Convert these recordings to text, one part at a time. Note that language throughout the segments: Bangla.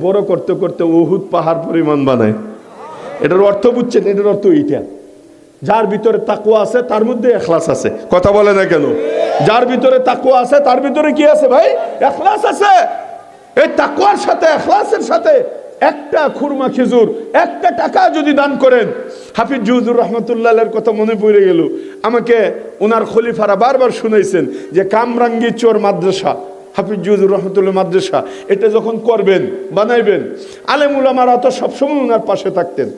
বড় করতে করতে উহুদ পাহাড় পরিমাণ বানায়। এটার অর্থ বুঝছেন? এটার অর্থ এইটা, যার ভিতরে তাকওয়া আছে তার মধ্যে ইখলাস আছে। কথা বলে না কেন? যার ভিতরে তাকওয়া আছে তার ভিতরে কি আছে ভাই? ইখলাস আছে। এই তাকওয়ার সাথে ইখলাসের সাথে একটা খুরমা খেজুর, একটা টাকা যদি দান করেন, হাফিজ হুজুর রহমতুল্লাহের কথা মনে পড়ে গেল। আমাকে ওনার খলিফারা বারবার শুনাইছেন যে কামরাঙ্গি চোর মাদ্রাসা, হাফিজ হুজুর রহমতুল্লাহ মাদ্রাসা, এটা যখন করবেন বানাইবেন, আলেম উলামারা তো সবসময় ওনার পাশে থাকতেন,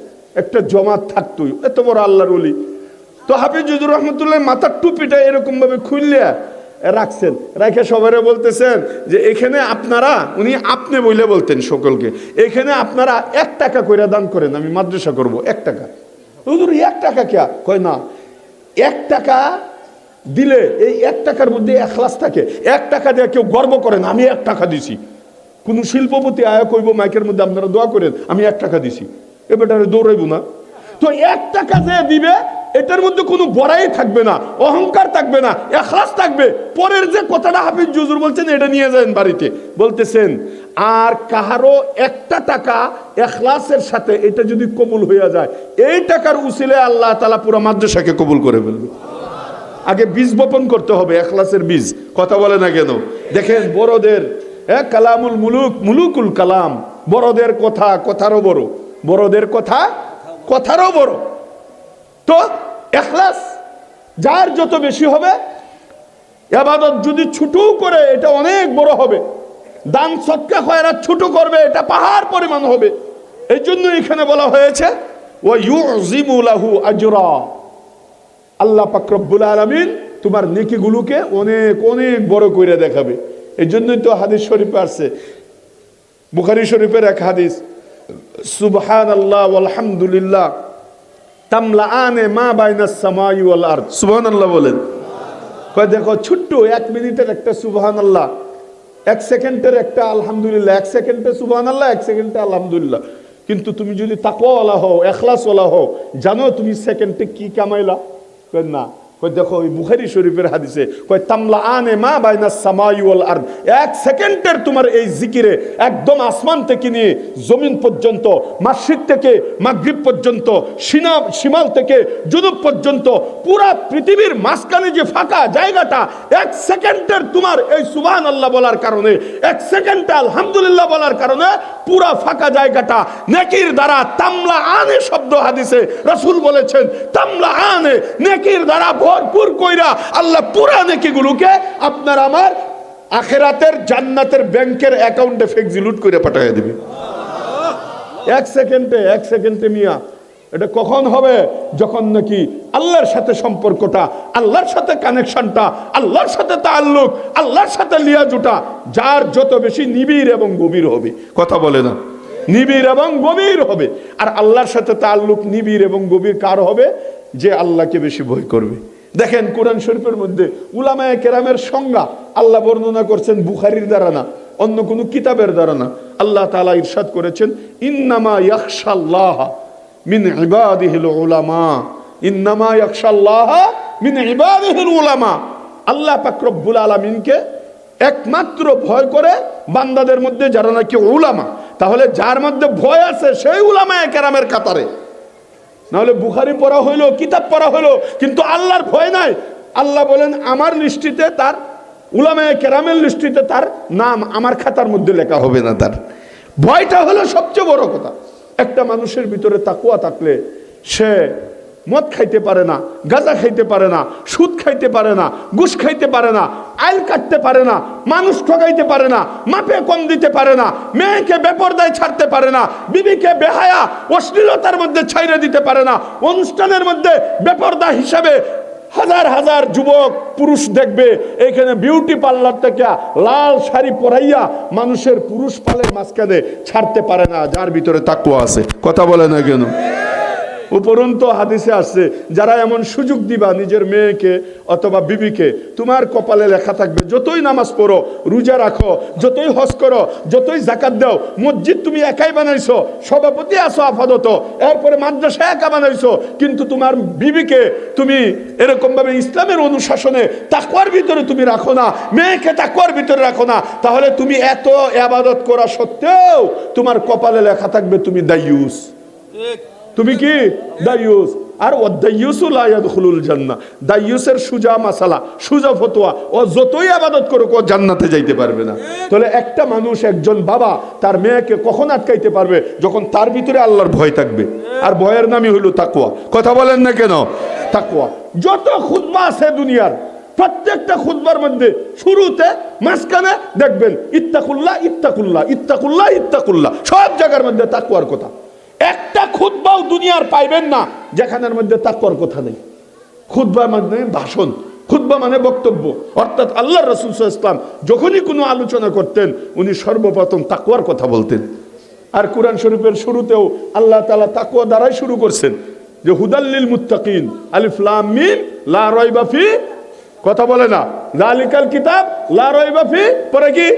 একটা জমাত থাকতো, এত বড় আল্লাহর ওলি। তো হাফিজ হুজুর রহমতুল্লাহ মাথার টুপিটা এরকম ভাবে খুললিয়া রাখছেন, রাখে সবাই বলতেছেন যে এখানে আপনারা, উনি আপনি বলে বলতেন সকলকে, এখানে আপনারা 1 টাকা কইরা দান করেন, আমি মাদ্রাসা করব। 1 টাকা। হুজুর 1 টাকা কে? কয় না, 1 টাকা দিলে এই 1 টাকার মধ্যে ইখলাস থাকে। 1 টাকা দিয়ে কেউ গর্ব করেন আমি 1 টাকা দিছি। কোন শিল্পপতি আয়া কইব মাইকের মধ্যে আপনারা দোয়া করেন আমি 1 টাকা দিছি, এবারে দৌড়াইব না। তো 1 টাকা যে দিবে এটার মধ্যে কোনো বড়াই থাকবে না, অহংকার থাকবে না, ইখলাস থাকবে। পরের যে কথাটা হাফিজ হুজুর বলছেন এটা নিয়ে যান বাড়িতে। বলতেছেন আর কাহারো 1টা টাকা ইখলাসের সাথে এটা যদি কবুল হইয়া যায়, এই টাকার উসিলে আল্লাহ তাআলা পুরো মাদ্রাসাকে কবুল করে ফেলবে। আগে বীজ বপন করতে হবে, ইখলাসের বীজ। কথা বলে না কেন? দেখেন বড়দের কালামুল মুলুক, মুলুকুল কালাম, বড়দের কথা কথারও বড়, বড়দের কথা কথারও বড়। তো ইখলাস যার যত বেশি হবে, ইবাদত যদি ছোট করে এটা অনেক বড় হবে, দান সদকা খয়রাত ছোট করবে এটা পাহাড় পরিমাণ হবে। এই জন্য এখানে বলা হয়েছে ওয়া ইউযিমু লাহু আজরা, আল্লাহ পাক রব্বুল আলামিন তোমার নেকিগুলোকে অনেক অনেক বড় করে দেখাবে। এই জন্যই তো হাদিস শরীফে আছে, বুখারী শরীফের এক হাদিস, সুবহানাল্লাহ ওয়াল হামদুলিল্লাহ তামলাআনে মা বাইনাস সামাই ওয়াল আরদ। সুবহানাল্লাহ বলেন। কয় দেখো ছোট্ট 1 মিনিটের একটা সুবহানাল্লাহ, 1 সেকেন্ডের একটা আলহামদুলিল্লাহ, 1 সেকেন্ডে সুবহানাল্লাহ, 1 সেকেন্ডে আলহামদুলিল্লাহ। কিন্তু তুমি যদি তাকওয়াওয়ালা হও, ইখলাসওয়ালা হও, জানো তুমি সেকেন্ডে কি কামাইলা? কয় না। কয় দেখো ওই বুখারী শরীফের হাদিসে কয় তামলাআনে মা বাইনাস সামাই ওয়াল আরদ, 1 সেকেন্ডের তোমার এই জিকিরে একদম আসমান থেকে নিয়ে জমিন পর্যন্ত, মাশরিক থেকে মাগরিব পর্যন্ত, শিমাল থেকে জুনুব পর্যন্ত পুরা পৃথিবীর মাঝখানে যে ফাঁকা জায়গাটা, 1 সেকেন্ডের তোমার এই সুবহানাল্লাহ বলার কারণে, 1 সেকেন্ডে আলহামদুলিল্লাহ বলার কারণে পুরা ফাঁকা জায়গাটা নেকির দ্বারা, তামলাআনে শব্দ হাদিসে রাসূল বলেছেন, তামলাআনে নেকির দ্বারা ভরপুর কইরা আল্লাহ পুরা নেকিগুলোকে আপনার আমার আখিরাতের জান্নাতের ব্যাংকের অ্যাকাউন্টে ফেক্সিলুট করে পাঠিয়ে দিবে। 1 সেকেন্ডে মিয়া। এটা কখন হবে? যখন নাকি আল্লাহর সাথে সম্পর্কটা, আল্লাহর সাথে কানেকশনটা, আল্লাহর সাথে তাআল্লুক, আল্লাহর সাথে লিয়াজুটা যার যত বেশি নিবিড় এবং গভীর হবে। কথা বলে না? নিবিড় এবং গভীর হবে। আর আল্লাহর সাথে তাআল্লুক নিবিড় এবং গভীর কার হবে? যে আল্লাহকে বেশি ভয় করবে। দেখেন কোরআন শরীফের মধ্যে উলামায়ে কেরামের সংজ্ঞা আল্লাহ বর্ণনা করছেন বুখারীর দ্বারা না, অন্য কোনো কিতাবের দ্বারা না। আল্লাহ তাআলা ইরশাদ করেছেন ইন্নামা ইয়াখশাল্লাহ মিন ইবাদিহিল উলামা, ইন্নামা ইয়াখশাল্লাহ মিন ইবাদিহিল উলামা। আল্লাহ পাক রব্বুল আলামিনকে একমাত্র ভয় করে বান্দাদের মধ্যে যারা নাকি উলামা। তাহলে যার মধ্যে ভয় আছে সেই উলামায়ে কেরামের কাতারে। নাহলে বুখারী পড়া হইলো, কিতাব পড়া হইলো, কিন্তু আল্লাহর ভয় নাই। আল্লাহ বলেন আমার লিস্টিতে তার, উলামায়ে কেরামের লিস্টিতে তার নাম আমার খাতার মধ্যে লেখা হবে না। তার ভয়টা হলো সবচেয়ে বড় কথা। একটা মানুষের ভিতরে তাকওয়া থাকলে সে মদ খাইতে পারে না, গাঁজা খাইতে পারে না, সুদ খাইতে পারে না, ঘুষ খাইতে পারে না, আইল কাটতে পারে না, মানুষ ঠকাইতে পারে না, মাপে কম দিতে পারে না, মেয়েকে বেপরদায় ছাড়তে পারে না, বিবিকে বেহায়া অশ্লীলতার মধ্যে ছাইরে দিতে পারে না, অনুষ্ঠানের মধ্যে বেপরদা হিসাবে হাজার হাজার যুবক পুরুষ দেখবে এখানে বিউটি পার্লার থেকে লাল শাড়ি পরাইয়া মানুষের পুরুষ পালের মাঝখানে ছাড়তে পারে না, যার ভিতরে তাকওয়া আছে। কথা বলে না কেন? উপরন্তু হাদিসে আসছে, যারা এমন সুযোগ দিবা নিজের মেয়েকে অথবা বিবিকে, তোমার কপালে লেখা থাকবে যতই নামাজ পড়ো, রোজা রাখো, যতই হজ করো, যতই যাকাত দাও, মসজিদ তুমি একাই বানাইছো, সভাপতি আছো আপাতত, এরপরে মাদ্রাসা একা বানাইছো, কিন্তু তোমার বিবিকে তুমি এরকম ভাবে ইসলামের অনুশাসনে তাকওয়ার ভিতরে তুমি রাখো না, মেয়েকে তাকওয়ার ভিতরে রাখো না, তাহলে তুমি এত ইবাদত করা সত্ত্বেও তোমার কপালে লেখা থাকবে তুমি দাইয়ুস। তুমি কি দাইয়ুস। আর ওয়াদাইয়ুসু লা ইয়াদখুলুল জান্নাহ, দাইয়ুসের সুজা মাসালা, সুজা ফতোয়া, ও যতই ইবাদত করুক ও জান্নাতে যাইতে পারবে না। তাহলে একটা মানুষ, একজন বাবা তার মেয়েকে কখন আটকাইতে পারবে? যখন তার ভিতরে আল্লাহর ভয় থাকবে। আর ভয়ের নামই হলো তাকওয়া। কথা বলেন না কেন? তাকওয়া। যত খুতবা আছে দুনিয়ার, প্রত্যেকটা খুতবার মধ্যে শুরুতে মাঝখানে দেখবেন ইত্তাকুল্লাহ ইত্তাকুল্লাহ ইত্তাকুল্লাহ ইত্তাকুল্লাহ, সব জায়গার মধ্যে তাকওয়ার কথা। একটা খুতবাও দুনিয়ার পাইবেন না যেখানের মধ্যে তাকওয়ার কথা নেই। খুতবা মানে ভাষণ, খুতবা মানে বক্তব্য, অর্থাৎ আল্লাহ রাসূল সাল্লাল্লাহু আলাইহি ওয়াসাল্লাম যখনই কোনো আলোচনা করতেন উনি সর্বপ্রথম তাকওয়ার কথা বলতেন। আর কোরআন শরীফের শুরুতেও আল্লাহ তাআলা তাকওয়া দ্বারাই শুরু করছেন, যে হুদাল্লিল মুত্তাকিন, আলিফ লাম মিম লা রাইবা ফি, কথা বলে না, যালিকাল কিতাব লা রাইবা ফি, পরে কি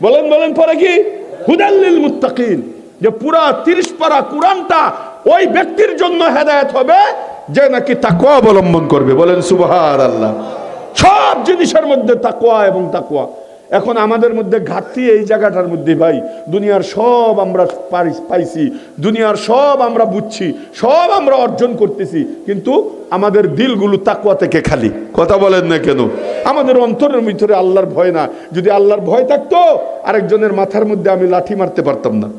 বলেন বলেন, পরে কি? হুদাল্লিল মুত্তাকিন। যে পুরা 30 পারা কোরআনটা ওই ব্যক্তির জন্য হেদায়েত হবে যে নাকি তাকওয়া অবলম্বন করবে। বলেন সুবহানাল্লাহ। সব জিনিসের মধ্যে তাকওয়া এবং তাকওয়া। এখন আমাদের মধ্যে ঘাটতি এই জায়গাটার মধ্যে ভাই, দুনিয়ার সব আমরা পাইছি, দুনিয়ার সব আমরা বুঝছি, সব আমরা অর্জন করতেছি, কিন্তু আমাদের দিলগুলো তাকওয়া থেকে খালি। কথা বলেন না কেন? আমাদের অন্তরের ভিতরে আল্লাহর ভয় না। যদি আল্লাহর ভয় থাকতো আরেকজনের মাথার মধ্যে আমি লাঠি মারতে পারতাম না।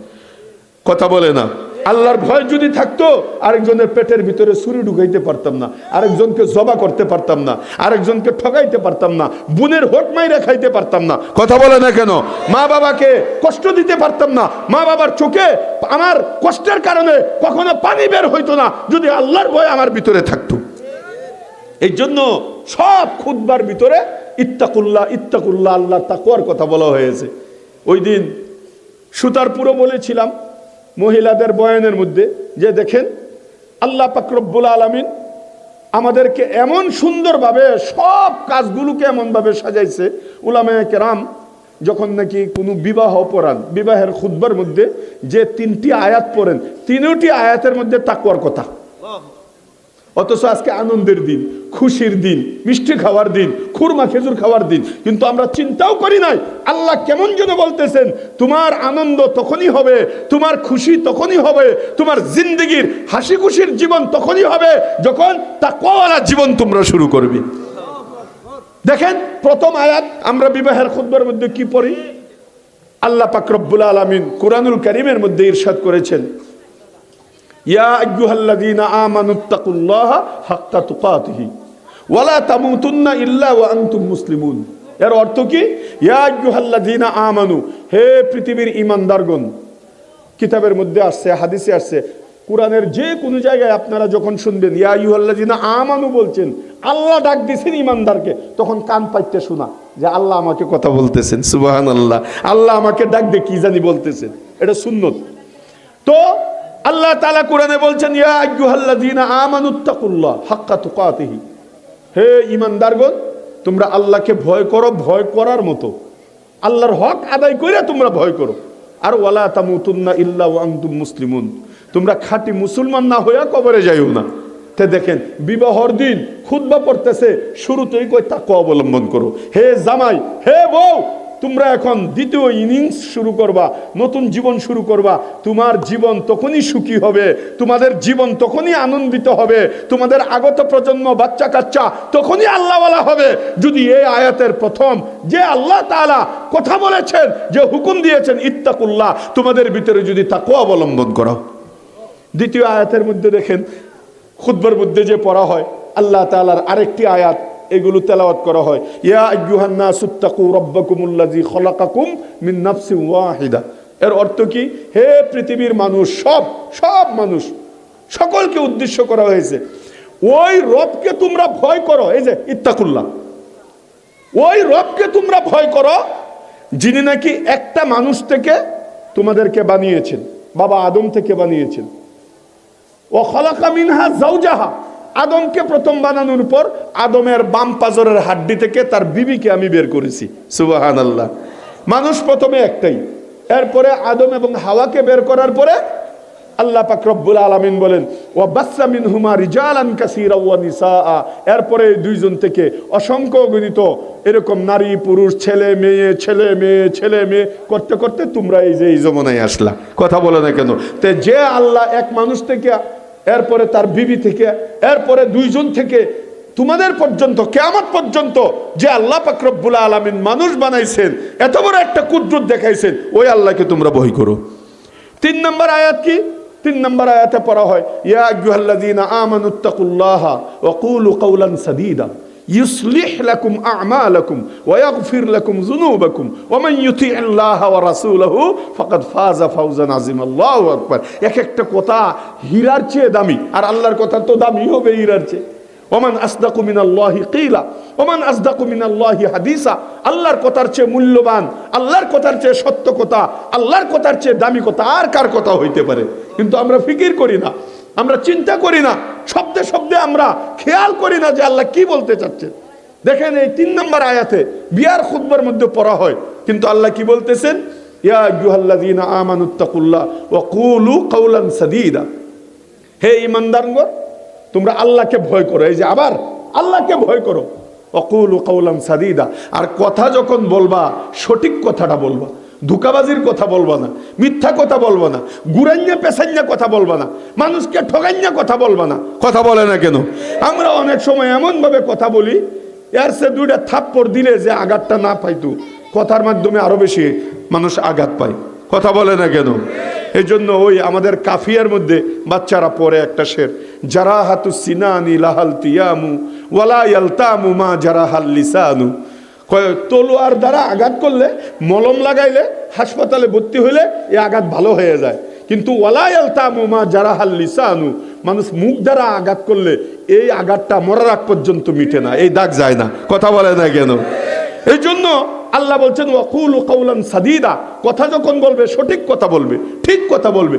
কথা বলে না। আল্লাহর ভয় যদি থাকতো আরেকজনের পেটের ভিতরে ছুরি ঢুকাইতে পারতাম না, আরেকজনকে জবা করতে পারতাম না, আরেকজনকে ঠকাইতে পারতাম না, বোনের হোট মাইরা খাইতে পারতাম না। কথা বলে না কেন? মা বাবাকে কষ্ট দিতে পারতাম না, মা বাবার চোখে আমার কষ্টের কারণে কখনো পানি বের হইতো না, যদি আল্লাহর ভয় আমার ভিতরে থাকতো। এই জন্য সব খুতবার ভিতরে ইত্তাকুল্লাহ ইত্তাকুল্লাহ, আল্লাহর তাকওয়ার কথা বলা হয়েছে। ওই দিন সুতারপুরও বলেছিলাম মহিলাদের বয়ানের মধ্যে, যে দেখেন আল্লাহ পাক রব্বুল আলামিন আমাদেরকে এমন সুন্দরভাবে সব কাজগুলোকে এমনভাবে সাজাইছে। উলামায়ে কেরাম যখন নাকি কোনো বিবাহ পড়ান, বিবাহের খুতবার মধ্যে যে 3টি আয়াত পড়েন, 3টি আয়াতের মধ্যে তাকওয়ার কথা। অথচ আজকে আনন্দের দিন, খুশির দিন, মিষ্টি খাওয়ার দিন, খুরমা খেজুর খাওয়ার দিন, কিন্তু আমরা চিন্তাও করি নাই আল্লাহ কেমন যেন বলতেছেন তোমার আনন্দ তখনই হবে, তোমার খুশি তখনই হবে, তোমার জিন্দেগির হাসি খুশির জীবন তখনই হবে যখন তাকওয়াওয়ালা জীবন তোমরা শুরু করবে। দেখেন প্রথম আয়াত আমরা বিবাহের খুতবার মধ্যে কি পড়ি? আল্লাহ পাক রব্বুল আলামিন কুরআনুল কারীমের মধ্যে ইরশাদ করেছেন, ইয়া আইয়ুহাল্লাযীনা আমানুত্তাকুল্লাহা হাক্কা তুকাতিহি ওয়া লা তামুতুন্না ইল্লা ওয়া আনতুম মুসলিমুন। এর অর্থ কি? ইয়া আইয়ুহাল্লাযীনা আমানু, হে পৃথিবীর ঈমানদারগণ। কিতাবের মধ্যে আসছে, হাদিসে আসছে, কোরআনের যে কোনো জায়গায় আপনারা যখন শুনবেন ইয়া আইয়ুহাল্লাযীনা আমানু বলছেন, আল্লাহ ডাক দিয়েছেন ঈমানদারকে, তখন কান পাইতে শোনা যে আল্লাহ আমাকে কথা বলতেছেন। সুবহানাল্লাহ, আল্লাহ আমাকে ডাক দিয়ে কি জানি বলতেছেন, এটা সুন্নত। তো আল্লাহ তাআলা কোরআনে বলছেন ইয়া আইয়ুহাল্লাযীনা আমানুত্তাকুল্লাহ হাক্কা তুকাতিহি, হে ঈমানদারগণ তোমরা আল্লাহকে ভয় করো, ভয় করার মতো আল্লাহর হক আদায় করে তোমরা ভয় করো। আর ওয়ালা তামুতুন্না ইল্লা ওয়া আনতুম মুসলিমুন, তোমরা খাঁটি মুসলমান না হইয়া কবরে যাইও না। তে দেখেন বিবাহর দিন খুতবা পড়তেছে, শুরুতেই কই তাকওয়া অবলম্বন করো। হে জামাই, হে বউ, তোমরা এখন দ্বিতীয় ইনিংস শুরু করবা, নতুন জীবন শুরু করবা। তোমার জীবন তখনই সুখী হবে, তোমাদের জীবন তখনই আনন্দিত হবে, তোমাদের আগত প্রজন্ম বাচ্চা কাচ্চা তখনই আল্লাহওয়ালা হবে যদি এই আয়াতের প্রথম যে আল্লাহ তাআলা কথা বলেছেন, যে হুকুম দিয়েছেন ইত্তাকুল্লাহ, তোমাদের ভিতরে যদি তাকওয়া অবলম্বন করো। দ্বিতীয় আয়াতের মধ্যে দেখেন খুতবার মধ্যে যে পড়া হয় আল্লাহ তাআলার আরেকটি আয়াত, এগুলো তেলাওয়াত করা হয়, ইয়া আইয়ুহান নাসুত্তাকু রাব্বাকুমুল্লাযী খলাকাকুম মিন নাফসিন ওয়াহিদা। এর অর্থ কি? হে পৃথিবীর মানুষ, সব মানুষ, সকলকে উদ্দেশ্য করা হয়েছে, ওই রবকে তোমরা ভয় করো। এই যে ইত্তাকুল্লাহ, ওই রবকে তোমরা ভয় করো যিনি নাকি একটা মানুষ থেকে তোমাদেরকে বানিয়েছেন, বাবা আদম থেকে বানিয়েছেন। ও খালাকা মিনহা যাওজাহা, আদমকে প্রথম বানানোর পর আদমের বাম পাজরের হাড্ডি থেকে তার বিবিকে আমি বের করেছি। সুবহানাল্লাহ। মানুষ প্রথমে একটাই, এরপরে আদম এবং হাওয়াকে বের করার পরে আল্লাহ পাক রব্বুল আলামিন বলেন ওয়া বাসসা মিনহুমা রিজালান কাসীরা ওয়া নিসা, এরপরে এই দুইজন থেকে অসংখ্য গণিত এরকম নারী পুরুষ ছেলে মেয়ে করতে করতে তোমরা এই যে এই জমানায় আসলা। কথা বলে না কেন? তে যে আল্লাহ এক মানুষ থেকে, এরপরে তার বিবি থেকে, এরপরে দুইজন থেকে তোমাদের পর্যন্ত কিয়ামত পর্যন্ত যে আল্লাহ পাক রব্বুল আলামিন মানুষ বানাইছেন, এত বড় একটা কুদরত দেখাইছেন, ওই আল্লাহকে তোমরা ভয় করো। 3 নম্বর আয়াত কি? 3 নম্বর আয়াতে পড়া হয় ইয়া আইয়ুহাল্লাযীনা আমানুত্তাকুল্লাহা ওয়া কুলু কাওলান সাদীদা ইউসলিহ লাকুম আ'মালাকুম ওয়া ইয়াগফির লাকুম যুনুবাকুম ওয়া মান ইউতি'আল্লাহা ওয়া রাসূলাহু ফাকাদ ফাযা ফাওজান আযীমা। আল্লাহু আকবার। এক একটা কথা হীরার চেয়ে দামি, আর আল্লাহর কথা তো দামি হবে হীরার চেয়ে। ওমান আসদাকু মিনাল্লাহি কিলা ওমান আসদাকু মিনাল্লাহি হাদিসা, আল্লাহর কথার চেয়ে মূল্যবান, আল্লাহর কথার চেয়ে সত্য কথা, আল্লাহর কথার চেয়ে দামি কথা আর কার কথা হইতে পারে? কিন্তু আমরা ফিকির করি না, আমরা চিন্তা করি না, শব্দে শব্দে আমরা খেয়াল করি না যে আল্লাহ কি বলতে চাচ্ছেন। দেখেন এই 3 নম্বর আয়াতে বিয়ার খুতবার মধ্যে পড়া হয়, কিন্তু আল্লাহ কি বলতেছেন? ইয়া আইয়ুহাল্লাযীনা আমানুত্তাকুল্লাহ ওয়া কুলু কাওলান সাদীদা, হে ঈমানদারগণ তোমরা আল্লাহকে ভয় করো। এই যে আবার আল্লাহকে ভয় করো। ওয়াকুলু কাওলান সাদীদা, আর কথা যখন বলবা সঠিক কথাটা বলবা, ধোঁকাবাজির কথা বলবা না, মিথ্যা কথা বলবা না, গুরাইয়া পেছাইয়া কথা বলবা না, মানুষকে ঠগাইয়া কথা বলবা না। কথা বলে না কেন? আমরা অনেক সময় এমন ভাবে কথা বলি, এর সে 2টা থাপ্পড় দিলে যে আঘাতটা না পাইতো, কথার মাধ্যমে আরো বেশি মানুষ আঘাত পায়। কথা বলে না কেন? এই জন্য ওই আমাদের কাফিয়ার মধ্যে বাচ্চারা পড়ে একটা শের, জারাহাতু সিনানি লাহাল তিয়ামু ওয়ালা ইয়ালতামু মা জারাহাল লিসানু। তলোয়ার দ্বারা আঘাত করলে, মলম লাগাইলে, হাসপাতালে ভর্তি হইলে এই আঘাত ভালো হয়ে যায়, কিন্তু ওয়ালা ইয়ালতামু মা জারাহাল লিসানু, মানুষ মুখ দ্বারা আঘাত করলে এই আঘাতটা মরার আগ পর্যন্ত মিটে না, এই দাগ যায় না। কথা বলে না কেন? এই জন্য আল্লাহ বলছেন ওয়াকুলু কাওলান সাদীদা, কথা যখন বলবে সঠিক কথা বলবে, ঠিক কথা বলবে।